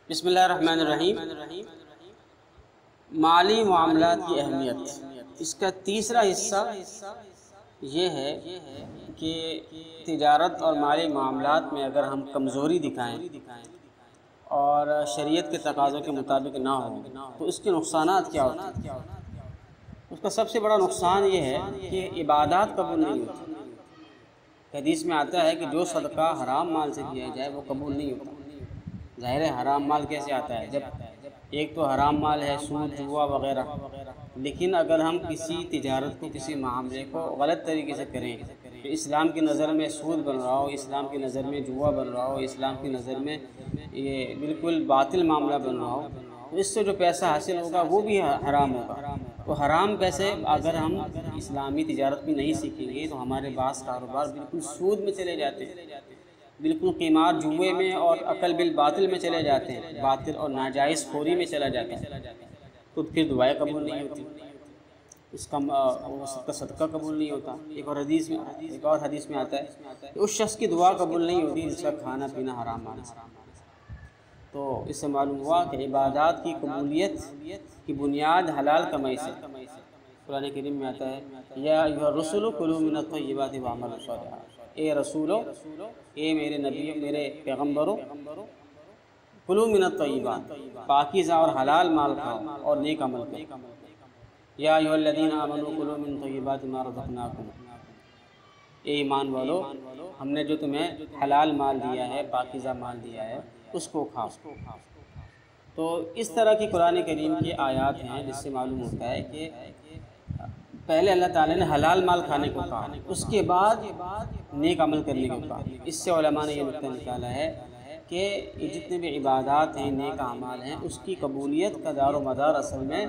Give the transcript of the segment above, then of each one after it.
بسم اللہ الرحمن الرحیم۔ مالی معاملات کی اہمیت، اس کا تیسرا حصہ یہ ہے کہ تجارت اور مالی معاملات میں اگر ہم کمزوری دکھائیں اور شریعت کے تقاضوں کے مطابق نہ ہو تو اس کے نقصانات کیا ہوتے ہیں۔ اس کا سب سے بڑا نقصان یہ ہے کہ عبادات قبول نہیں ہوتی۔ حدیث میں آتا ہے کہ جو صدقہ حرام مال سے کیا جائے وہ قبول نہیں ہوتا۔ ظاہر ہے حرام مال کیسے آتا ہے؟ جب ایک تو حرام مال ہے سود جوا وغیرہ، لیکن اگر ہم کسی تجارت کو کسی معاملے کو غلط طریقے سے کریں تو اسلام کی نظر میں سود بن رہا ہو، اسلام کی نظر میں جوا بن رہا ہو، اسلام کی نظر میں یہ بالکل باطل معاملہ بن رہا ہو، تو اس سے جو پیسہ حاصل ہوگا وہ بھی حرام ہوگا۔ تو حرام پیسے اگر ہم اسلامی تجارت بھی نہیں سیکھیں گے تو ہمارے بعض کاروبار بالکل سود میں چلے جاتے ہیں، بالکل قمار جوئے میں اور عقل بالباطل میں چلے جاتے ہیں، باطل اور ناجائز خوری میں چلا جاتا ہے، تو پھر دعائیں قبول نہیں ہوتی، اس کا صدقہ قبول نہیں ہوتا۔ ایک اور حدیث میں آتا ہے کہ اس شخص کی دعا قبول نہیں ہوتی جس کا کھانا پینا حرام مال سے۔ تو اس سے معلوم ہوا کہ عبادات کی قبولیت کی بنیاد حلال کمائی سے۔ قرآن کریم میں آتا ہے یا ایھا الرسل کلوا من الطیبات واعملوا صالحا، اے رسولو، اے میرے نبی، میرے پیغمبروں، کلوا من الطیبات، پاکیزہ اور حلال مال کھاؤ اور نیک عمل کرو۔ یا ایھا الذین آمنوا کلوا من طیبات ما رزقناکم، اے ایمان والو، ہم نے جو تمہیں حلال مال دیا ہے، پاکیزہ مال دیا ہے، اس کو کھاؤ۔ تو اس طرح کی قرآن کریم کی آیات ہیں جس سے معلوم ہوتا ہے کہ پہلے اللہ تعالیٰ نے حلال مال کھانے کو کہا، اس کے بعد نیک عمل کرنے کو کہا۔ اس سے علماء نے یہ نقطہ نکالا ہے کہ جتنے بھی عبادات ہیں، نیک اعمال ہیں، اس کی قبولیت کا دار و مدار اصل میں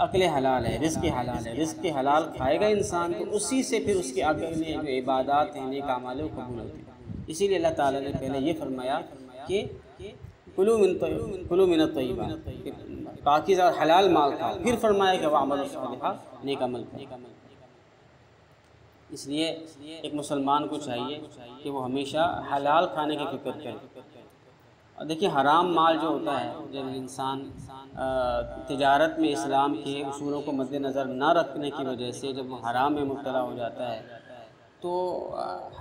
عقل حلال ہے، رزق حلال ہے۔ رزق حلال کھائے گا انسان تو اسی سے پھر اس کے آگے میں جو عبادات ہیں، نیک اعمال ہیں، وہ قبول ہوتی ہیں۔ اسی لیے اللہ تعالیٰ نے پہلے یہ فرمایا کہ کلوا من الطیبات، پاکیزہ اور حلال مال کھاؤ، پھر فرمایا کہ واعملوا صالحا، نیک عمل کرو۔ اس لیے ایک مسلمان کو چاہیے کہ وہ ہمیشہ حلال کھانے کی فکر کرے۔ اور دیکھیے حرام مال جو ہوتا ہے، جب انسان تجارت میں اسلام کے اصولوں کو مد نظر نہ رکھنے کی وجہ سے جب وہ حرام میں مبتلا ہو جاتا ہے تو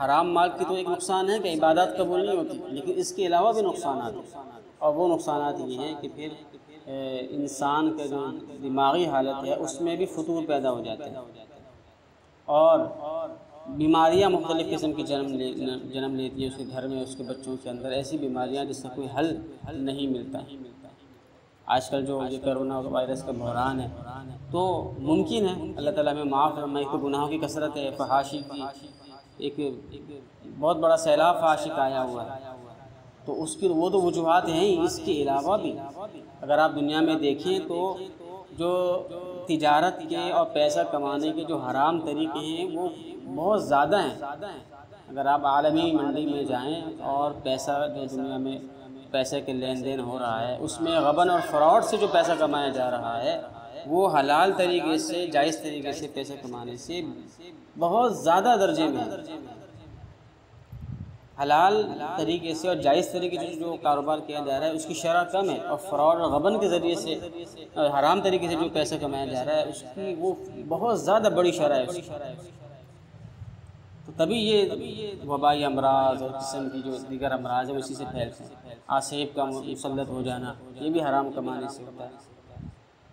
حرام مال کی تو ایک نقصان ہے کہ عبادات قبول نہیں ہوتی، لیکن اس کے علاوہ بھی نقصانات ہیں، اور وہ نقصانات یہ ہیں کہ پھر انسان کا جو دماغی حالت ہے اس میں بھی فتور پیدا ہو جاتے ہیں، اور بیماریاں مختلف قسم کی جنم لیتی ہیں اس کے گھر میں، اس کے بچوں کے اندر، ایسی بیماریاں جس کا کوئی حل نہیں ملتا۔ آج کل جو یہ کرونا وائرس کا بحران ہے تو ممکن ہے اللہ تعالیٰ ہمیں معاف فرمائے، تو گناہوں کی کثرت ہے، فحاشی کی ایک بہت بڑا سیلاب فحاشی کا آیا ہوا ہے، تو اس کی وہ تو وجوہات ہیں ہی، اس کے علاوہ بھی اگر آپ دنیا میں دیکھیں تو جو تجارت کے اور پیسہ کمانے کے جو حرام طریقے ہیں وہ بہت زیادہ ہیں۔ اگر آپ عالمی منڈی میں جائیں اور پیسہ جو دنیا میں پیسے کے لین دین ہو رہا ہے اس میں غبن اور فراڈ سے جو پیسہ کمایا جا رہا ہے وہ حلال طریقے سے، جائز طریقے سے پیسے کمانے سے بہت زیادہ درجے میں ہے۔ حلال طریقے سے اور جائز طریقے سے جو کاروبار کیا جا رہا ہے اس کی شرح کم ہے، اور فراڈ اور غبن کے ذریعے سے حرام طریقے سے جو پیسہ کمایا جا رہا ہے اس کی وہ بہت زیادہ بڑی شرح ہے اس کی۔ تو تبھی یہ وبائی امراض اور قسم کی جو دیگر امراض ہیں اسی سے پھیلتے ہیں۔ آسیب کا مسلط ہو جانا یہ بھی حرام کمانے سے ہوتا ہے۔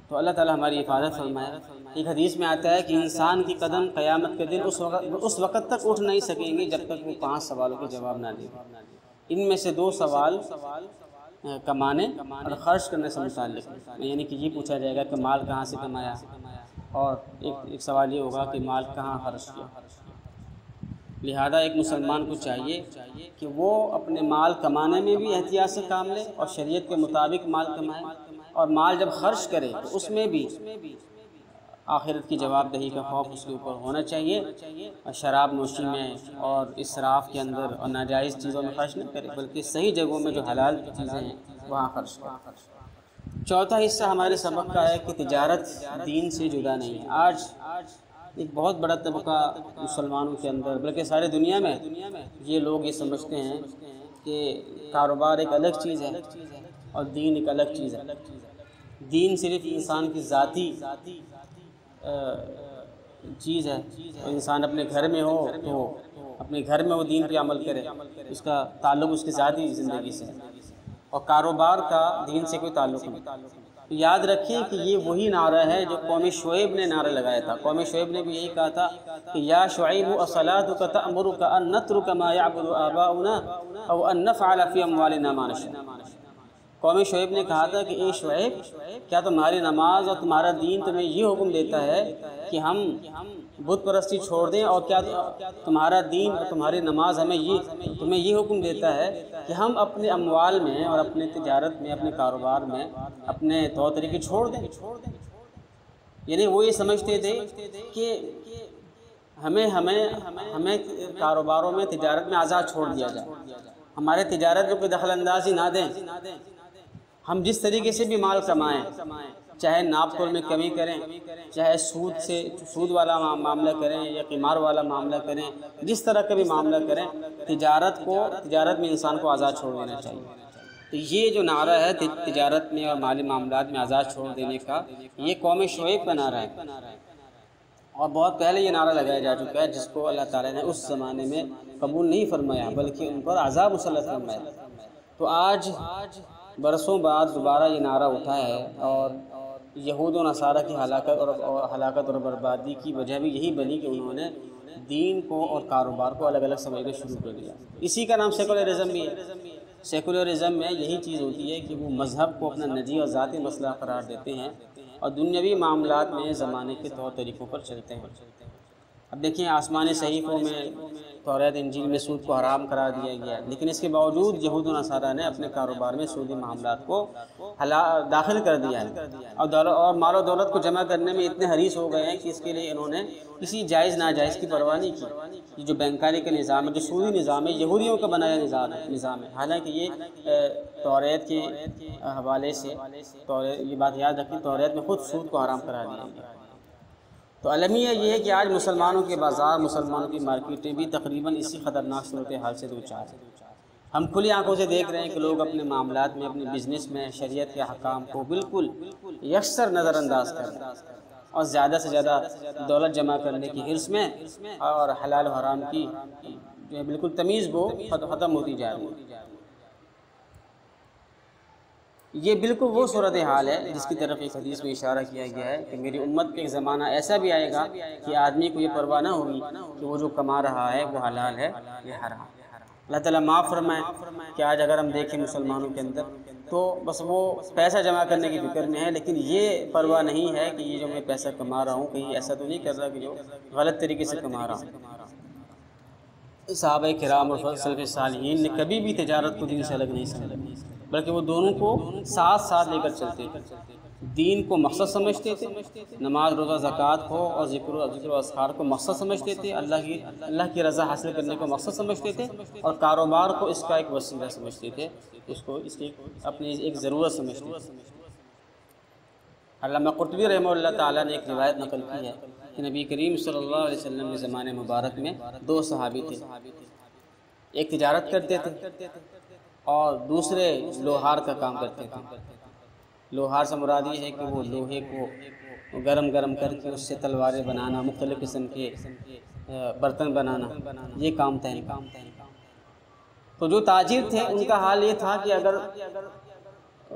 تو اللہ تعالیٰ ہماری حفاظت فرمائے۔ ایک حدیث میں آتا ہے کہ انسان کی قدم قیامت کے دن اس وقت تک اٹھ نہیں سکیں گے جب تک وہ 5 سوالوں کے جواب نہ دیں۔ ان میں سے 2 سوال کمانے اور خرچ کرنے سے متعلق، یعنی کہ یہ پوچھا جائے گا کہ مال کہاں سے کمایا، اور ایک سوال یہ ہوگا کہ مال کہاں خرچ کیا۔ لہذا ایک مسلمان کو چاہیے کہ وہ اپنے مال کمانے میں بھی احتیاط سے کام لے اور شریعت کے مطابق مال کمائے، اور مال جب خرچ کرے تو اس میں بھی آخرت کی جواب دہی کا خوف اس کے اوپر ہونا چاہیے، اور شراب نوشی میں اور اسراف کے اندر اور ناجائز چیزوں میں خرچ نہ کرے، بلکہ صحیح جگہوں میں جو حلال چیزیں ہیں وہاں خرچ کرے۔ چوتھا حصہ ہمارے سبق کا ہے کہ تجارت دین سے جدا نہیں ہے۔ آج ایک بہت بڑا طبقہ مسلمانوں کے اندر، بلکہ سارے دنیا میں، یہ لوگ یہ سمجھتے ہیں کہ کاروبار ایک الگ چیز ہے اور دین ایک الگ چیز ہے۔ دین صرف انسان کی ذاتی چیز ہے، اور انسان اپنے گھر میں ہو تو اپنے گھر میں وہ دین پہ عمل کرے، اس کا تعلق اس کی ذاتی زندگی سے ہے، اور کاروبار کا دین سے کوئی تعلق نہیں۔ یاد رکھیں کہ یہ وہی نعرہ ہے جو قوم شعیب نے نعرہ لگایا تھا۔ قوم شعیب نے بھی یہی کہا تھا کہ یا شعیب اصلاتک تأمرک ان نترک ما یعبد آباؤنا او ان نفعل فی اموالنا ما نشاء۔ قوم شعیب نے کہا تھا کہ اے شعیب، کیا تمہاری نماز اور تمہارا دین تمہیں یہ حکم دیتا ہے کہ ہم بت پرستی چھوڑ دیں، اور کیا تمہارا دین اور تمہاری نماز تمہیں یہ حکم دیتا ہے کہ ہم اپنے اموال میں اور اپنے تجارت میں، اپنے کاروبار میں اپنے طور طریقے چھوڑ دیں؟ یعنی وہ یہ سمجھتے تھے کہ ہمیں کاروباروں میں، تجارت میں آزاد چھوڑ دیا جائے، ہمارے تجارت میں کوئی دخل اندازی نہ دیں، ہم جس طریقے سے بھی مال کمائیں، چاہے ناپ تول میں کمی کریں، چاہے سود والا معاملہ کریں یا قمار والا معاملہ کریں، جس طرح کا بھی معاملہ کریں، تجارت میں انسان کو آزاد چھوڑ دینا چاہیے۔ تو یہ جو نعرہ ہے تجارت میں اور مالی معاملات میں آزاد چھوڑ دینے کا، یہ قوم شعیب کا نعرہ ہے، اور بہت پہلے یہ نعرہ لگایا جا چکا ہے، جس کو اللہ تعالیٰ نے اس زمانے میں قبول نہیں فرمایا بلکہ ان پر عذاب مسلط فرمایا۔ تو آج برسوں بعد دوبارہ یہ نعرہ اٹھا ہے، اور یہود و نصارہ کی ہلاکت اور بربادی کی وجہ بھی یہی بنی کہ انہوں نے دین کو اور کاروبار کو الگ الگ سمجھنا شروع کر دیا۔ اسی کا نام سیکولرزم بھی ہے۔ سیکولرزم میں یہی چیز ہوتی ہے کہ وہ مذہب کو اپنا نجی اور ذاتی مسئلہ قرار دیتے ہیں اور دنیاوی معاملات میں زمانے کے طور طریقوں پر چلتے ہیں۔ اب دیکھیں، آسمانی صحیفوں میں، توریت انجیل میں سود کو حرام قرار دیا گیا ہے، لیکن اس کے باوجود یہود و نصارہ نے اپنے کاروبار میں سودی معاملات کو داخل کر دیا ہے، اور مال و دولت کو جمع کرنے میں اتنے حریص ہو گئے ہیں کہ اس کے لیے انہوں نے کسی جائز ناجائز کی پرواہ نہیں کی۔ یہ جو بینکاری کا نظام ہے، جو سودی نظام ہے، یہودیوں کا بنایا نظام ہے، حالانکہ یہ توریت کے حوالے سے یہ بات یاد رکھیں، توریت میں خود سود کو حرام قرار دیا گیا۔ تو المیہ یہ ہے کہ آج مسلمانوں کے بازار، مسلمانوں کی مارکیٹیں بھی تقریباً اسی خطرناک صورتحال سے دوچار ہیں۔ ہم کھلی آنکھوں سے دیکھ رہے ہیں کہ لوگ اپنے معاملات میں، اپنے بزنس میں شریعت کے احکام کو بالکل یکسر نظر انداز کر رہے ہیں، اور زیادہ سے زیادہ دولت جمع کرنے کی حرص میں اور حلال و حرام کی جو ہے بالکل تمیز وہ ختم ہوتی جا رہی ہے۔ یہ بالکل وہ صورتحال ہے جس کی طرف ایک حدیث میں اشارہ کیا گیا ہے کہ میری امت پہ ایک زمانہ ایسا بھی آئے گا کہ آدمی کو یہ پرواہ نہ ہوگی کہ وہ جو کما رہا ہے وہ حلال ہے یا حرام۔ اللہ تعالیٰ معاف فرمائے کہ آج اگر ہم دیکھیں مسلمانوں کے اندر تو بس وہ پیسہ جمع کرنے کی فکر میں ہے، لیکن یہ پرواہ نہیں ہے کہ یہ جو میں پیسہ کما رہا ہوں کہیں ایسا تو نہیں کر رہا کہ جو غلط طریقے سے کما رہا ہوں۔ صحابہ کرام اور سلف صالحین نے کبھی بھی تجارت کو دین سے الگ نہیں سمجھا، بلکہ وہ دونوں کو ساتھ ساتھ لے کر چلتے تھے۔ دین کو مقصد سمجھتے تھے، نماز، روزہ، زکوٰۃ کو اور ذکر و اذکار کو مقصد سمجھتے تھے، اللہ کی رضا حاصل کرنے کو مقصد سمجھتے تھے، اور کاروبار کو اس کا ایک وسیلہ سمجھتے تھے، اس کی اپنی ایک ضرورت سمجھتے تھے۔ علامہ قرطبی رحمہ اللہ تعالیٰ نے ایک روایت نقل کی ہے کہ نبی کریم صلی اللہ علیہ وسلم کے زمانے مبارک میں دو صحابی تھے، ایک تجارت کرتے تھے اور دوسرے لوہار کا کام کرتے تھے۔ لوہار سے مراد یہ ہے کہ وہ لوہے کو گرم کر کے اس سے تلواریں بنانا، مختلف قسم کے برتن بنانا، یہ کام تھا ان کا۔ تو جو تاجر تھے ان کا حال یہ تھا کہ اگر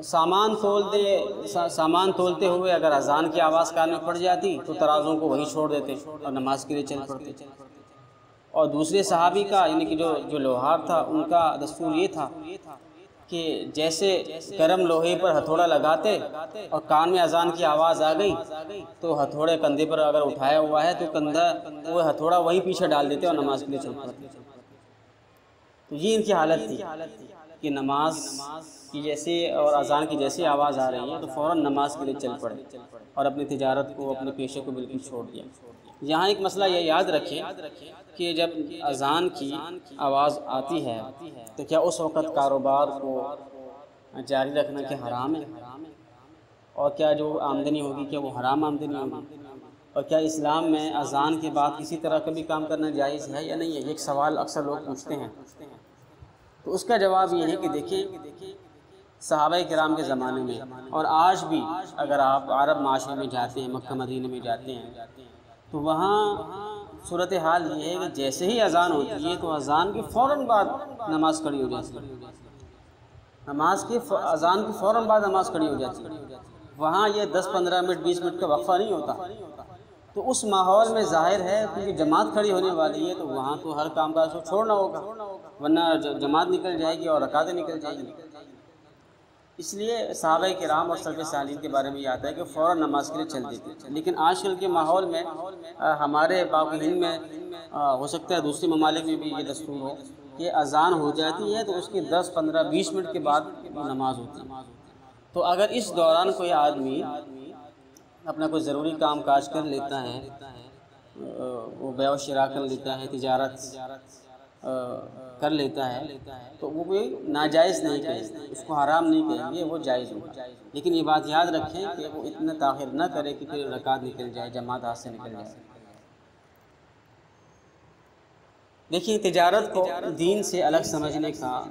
سامان تولتے ہوئے اگر اذان کی آواز کان میں پڑ جاتی تو ترازوں کو وہیں چھوڑ دیتے اور نماز کے لیے چل پڑتے۔ اور دوسرے صحابی کا، یعنی کہ جو لوہار تھا، ان کا دستور یہ تھا کہ جیسے گرم لوہے پر ہتھوڑا لگاتے اور کان میں اذان کی آواز آ گئی تو ہتھوڑے کندھے پر اگر اٹھایا ہوا ہے تو وہ ہتھوڑا وہیں پیچھے ڈال دیتے اور نماز کے لیے چل پڑتے۔ تو یہ ان کی حالت تھی کہ نماز کی جیسے اور اذان کی جیسے آواز آ رہی ہے تو فوراً نماز کے لیے چل پڑے اور اپنی تجارت کو، اپنے پیشے کو بالکل چھوڑ دیا۔ یہاں ایک مسئلہ یہ یاد رکھیں کہ جب اذان کی آواز آتی ہے تو کیا اس وقت کاروبار کو جاری رکھنا کیا حرام ہے؟ اور کیا جو آمدنی ہوگی کیا وہ حرام آمدنی ہوگی؟ اور کیا اسلام میں اذان کے بعد کسی طرح کا بھی کام کرنا جائز ہے یا نہیں ہے؟ یہ ایک سوال اکثر لوگ پوچھتے ہیں۔ تو اس کا جواب یہ ہے کہ دیکھیں، صحابہ کرام کے زمانے میں، اور آج بھی اگر آپ عرب معاشرے میں جاتے ہیں، مکہ مدینہ میں جاتے ہیں، تو وہاں صورتحال یہ ہے کہ جیسے ہی اذان ہوتی ہے تو اذان کے فوراً بعد نماز کھڑی ہو جاتی ہے، اذان کے فوراً بعد نماز کھڑی ہو جاتی ہے۔ وہاں یہ 10-15 منٹ 20 منٹ کا وقفہ نہیں ہوتا۔ تو اس ماحول میں ظاہر ہے کیونکہ جماعت کھڑی ہونے والی ہے، تو وہاں تو ہر کام کاج کو چھوڑنا ہوگا، ورنہ جماعت نکل جائے گی اور رکعتیں نکل جائیں گی۔ اس لیے صحابہ کرام اور سلف صالحین کے بارے میں یہ آتا ہے کہ فوراً نماز کے لیے چل دیتے تھے۔ لیکن آج کل کے ماحول میں ہمارے پاک ہند میں ہو سکتا ہے دوسرے ممالک میں بھی یہ دستور ہو کہ اذان ہو جاتی ہے تو اس کے 10-15-20 منٹ کے بعد نماز ہوتی ہے۔ تو اگر اس دوران کوئی آدمی اپنا کوئی ضروری کام کاج کر لیتا ہے، وہ بیع و شراء کر لیتا ہے، تجارت کر لیتا ہے، تو وہ کوئی ناجائز نہیں کہیں گے، اس کو حرام نہیں کہیں گے، وہ جائز ہوگا۔ لیکن یہ بات یاد رکھیں کہ وہ اتنا تاخیر نہ کرے کہ پھر رکعت نکل جائے، جماعت ہاتھ سے نکل جائے۔ دیکھیے تجارت کو دین سے الگ سمجھنے کا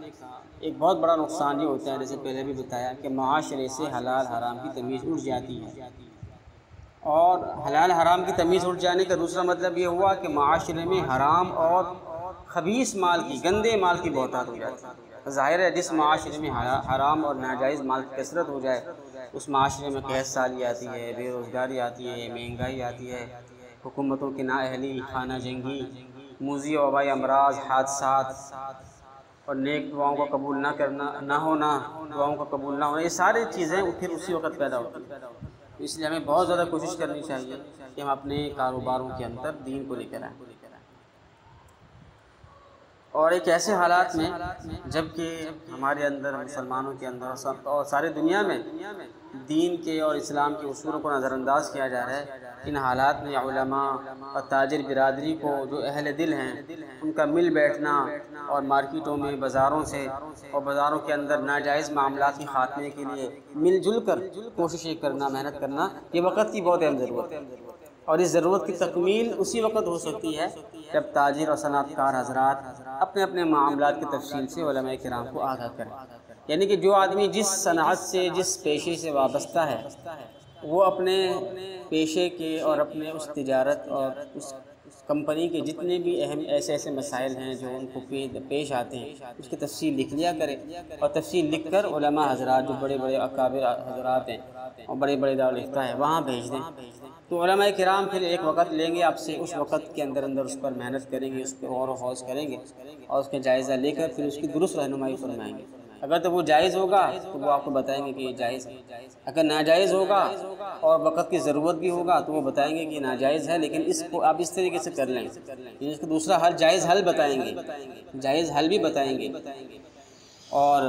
ایک بہت بڑا نقصان یہ ہوتا ہے، جیسے پہلے بھی بتایا، کہ معاشرے سے حلال حرام کی تمیز اٹھ جاتی ہے، اور حلال حرام کی تمیز اٹھ جانے کا دوسرا مطلب یہ ہوا کہ معاشرے میں حرام اور خبیث مال کی، گندے مال کی بہتات ہو جاتی ہے۔ ظاہر ہے جس معاشرے میں حرام اور ناجائز مال کی کثرت ہو جائے اس معاشرے میں قحط سالی آتی ہے، بے روزگاری آتی ہے، مہنگائی آتی ہے، حکومتوں کی نااہلی، خانہ جنگی، موذی و وبائی امراض، حادثات، اور نیک دعاؤں کا قبول نہ ہونا، دعاؤں کا قبول نہ ہونا، یہ ساری چیزیں پھر اسی وقت پیدا ہوتی ہیں۔ اس لیے ہمیں بہت زیادہ کوشش کرنی چاہیے کہ ہم اپنے کاروباروں کے اندر دین کو لے کر آئیں، اور ایک ایسے حالات میں جب کہ ہمارے اندر، مسلمانوں کے اندر اور ساری دنیا میں دین کے اور اسلام کے اصولوں کو نظر انداز کیا جا رہا ہے، ان حالات میں علماء اور تاجر برادری کو، جو اہل دل ہیں، ان کا مل بیٹھنا اور مارکیٹوں میں، بازاروں سے اور بازاروں کے اندر ناجائز معاملات کے خاتمے کے لیے مل جل کر کوششیں کرنا، محنت کرنا، یہ وقت کی بہت اہم ضرورت ہے۔ اور اس ضرورت کی تکمیل اسی وقت ہو سکتی ہے جب تاجر اور صنعت کار حضرات اپنے اپنے معاملات کی تفصیل سے علماء کرام کو آگاہ کریں۔ یعنی کہ جو آدمی جس صنعت سے، جس پیشے سے وابستہ ہے، وہ اپنے پیشے کے اور اپنے اس تجارت اور اس کمپنی کے جتنے بھی اہم ایسے مسائل ہیں جو ان کو پیش آتے ہیں، اس کی تفصیل لکھ لیا کرے، اور تفصیل لکھ کر علماء حضرات، جو بڑے بڑے اکابر حضرات ہیں اور بڑے بڑے دارالفتہ ہیں، وہاں بھیج دیں۔ تو علماء کرام پھر ایک وقت لیں گے آپ سے، اس وقت کے اندر اس پر محنت کریں گے، اس پر غور و خوض کریں گے، اور اس کا جائزہ لے کر پھر اس کی درست رہنمائی فرمائیں گے۔ اگر تو وہ جائز ہوگا تو وہ آپ کو بتائیں گے کہ یہ جائز ہے، اگر ناجائز ہوگا اور وقت کی ضرورت بھی ہوگا تو وہ بتائیں گے کہ یہ ناجائز ہے، لیکن اس کو آپ اس طریقے سے کر لیں، اس کو دوسرا حل، جائز حل بتائیں گے، جائز حل بھی بتائیں گے۔ اور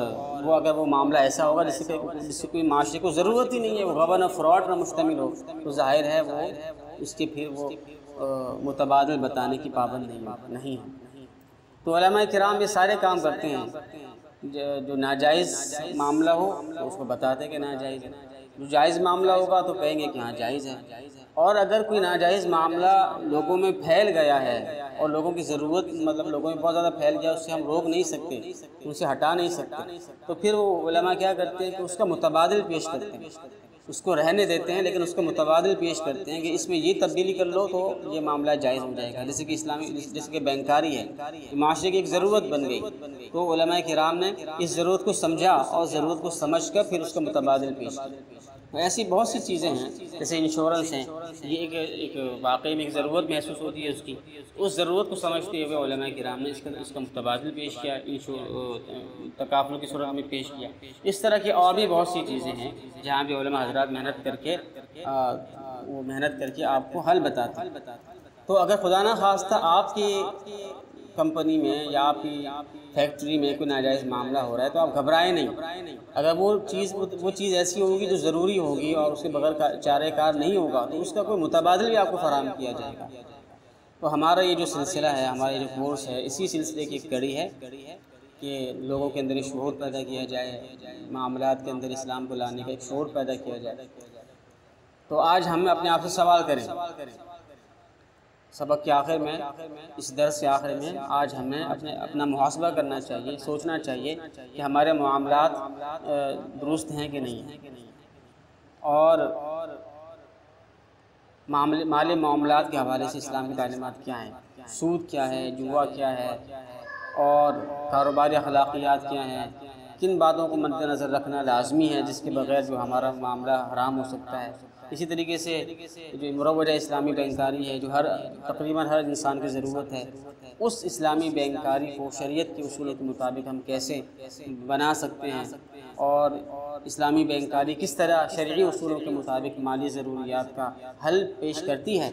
وہ اگر وہ معاملہ ایسا ہوگا جس سے کوئی معاشرے کو ضرورت ہی نہیں ہے، وہ غبن اور فراڈ پر مشتمل ہو، تو ظاہر ہے وہ اس کے پھر وہ متبادل بتانے کی پابند نہیں ہے۔ تو علماء کرام یہ سارے کام کرتے ہیں، جو ناجائز معاملہ ہو تو اس کو بتاتے کہ ناجائز ہے، جو جائز معاملہ ہوگا تو کہیں گے کہ ہاں جائز ہے۔ اور اگر کوئی ناجائز معاملہ لوگوں میں پھیل گیا ہے اور لوگوں کی ضرورت، مطلب لوگوں میں بہت زیادہ پھیل گیا، اس سے ہم روک نہیں سکتے، ان سے ہٹا نہیں سکتے، تو پھر وہ علماء کیا کرتے ہیں کہ اس کا متبادل پیش کرتے ہیں، اس کو رہنے دیتے ہیں لیکن اس کا متبادل پیش کرتے ہیں کہ اس میں یہ تبدیلی کر لو تو یہ معاملہ جائز ہو جائے گا۔ جیسے کہ جیسے کہ بینکاری ہے، معاشرے کی ایک ضرورت بن گئی، تو علماء کرام نے اس ضرورت کو سمجھا اور ضرورت کو سمجھ کر پھر اس کا متبادل پیش کیا۔ ایسی بہت سی چیزیں ہیں، جیسے انشورنس ہیں، یہ ایک واقعی میں ایک ضرورت محسوس ہوتی ہے اس ضرورت کو سمجھتے ہوئے علماء کرام نے اس کا متبادل پیش کیا، تکافل کی صورت میں پیش کیا۔ اس طرح کی اور بھی بہت سی چیزیں ہیں جہاں بھی علماء حضرات محنت کر کے آپ کو حل بتاتے ہیں۔ تو اگر خدا نہ خواستہ آپ کی کمپنی میں یا آپ کی فیکٹری میں کوئی ناجائز معاملہ ہو رہا ہے تو آپ گھبرائیں نہیں۔ اگر وہ چیز ایسی ہوگی جو ضروری ہوگی اور اس کے بغیر چارہ کار نہیں ہوگا تو اس کا کوئی متبادل بھی آپ کو فراہم کیا جائے گا۔ تو ہمارا یہ جو سلسلہ ہے، ہمارا یہ جو کورس ہے، اسی سلسلے کی ایک کڑی ہے کہ لوگوں کے اندر شعور پیدا کیا جائے، معاملات کے اندر اسلام کو لانے کا ایک شعور پیدا کیا جائے۔ تو آج ہم اپنے آپ سے سوال کریں سبق کے آخر میں، اس درس کے آخر میں آج ہمیں اپنا محاسبہ کرنا چاہیے، سوچنا چاہیے کہ ہمارے معاملات درست ہیں کہ نہیں ہیں، اور مالی معاملات کے حوالے سے اسلام کی تعلیمات کیا ہیں، سود کیا ہے، جوا کیا ہے، اور کاروباری اخلاقیات کیا ہیں، کن باتوں کو مد نظر رکھنا لازمی ہے جس کے بغیر جو ہمارا معاملہ حرام ہو سکتا ہے۔ اسی طریقے سے جو مروجہ اسلامی بینکاری ہے، جو تقریباً ہر انسان کی ضرورت ہے، اس اسلامی بینکاری کو شریعت کے اصولوں کے مطابق ہم کیسے بنا سکتے ہیں، اور اسلامی بینکاری کس طرح شرعی اصولوں کے مطابق مالی ضروریات کا حل پیش کرتی ہے،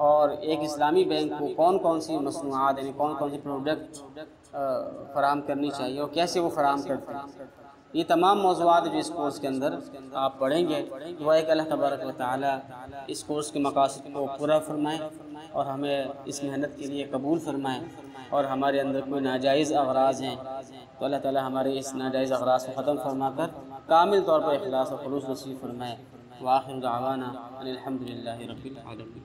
اور ایک اسلامی بینک کو کون کون سی مصنوعات یعنی کون کون سی پروڈکٹ فراہم کرنی چاہیے اور کیسے وہ فراہم کرتے ہیں۔ یہ تمام موضوعات جو اس کورس کے اندر آپ پڑھیں گے، دعا ہے کہ اللہ تبارک و تعالیٰ اس کورس کے مقاصد کو پورا فرمائیں اور ہمیں اس محنت کے لیے قبول فرمائیں، اور ہمارے اندر کوئی ناجائز اغراض ہیں تو اللہ تعالیٰ ہمارے اس ناجائز اغراض کو ختم فرما کر کامل طور پر اخلاص اور خلوص نصیب فرمائے۔ وآخر دعوانا ان الحمد للہ رب العالمین۔